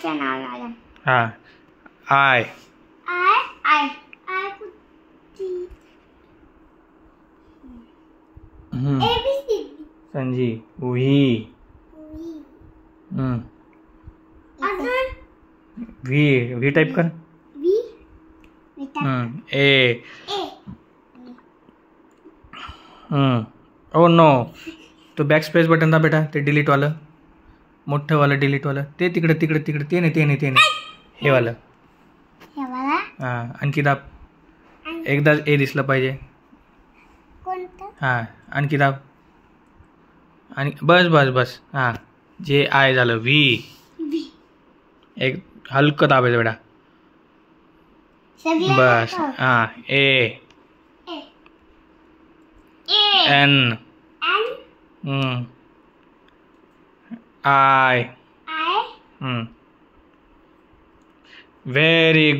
आयच्या नावाला. हा आय आय आय आय कुठची? ABCD. संजी व्ही अजून व्ही व्ही टाइप कर. V A A O no तो बॅक स्पेस बटन दाब बेटा. ते डिलीट वालं मोठं वालं डिलीट वालं ते तिकडे तिकडे तिकडे ते नाही हे वालं. हे वाला हां आणखी दाब. एकदा ए दिसलं पाहिजे. कोणतं? हां आणखी दाब. आणि बस बस बस हां जे आय झालं व्ही. V एक हलकं दाबायचं बेटा. सगळे बस हां A N I I very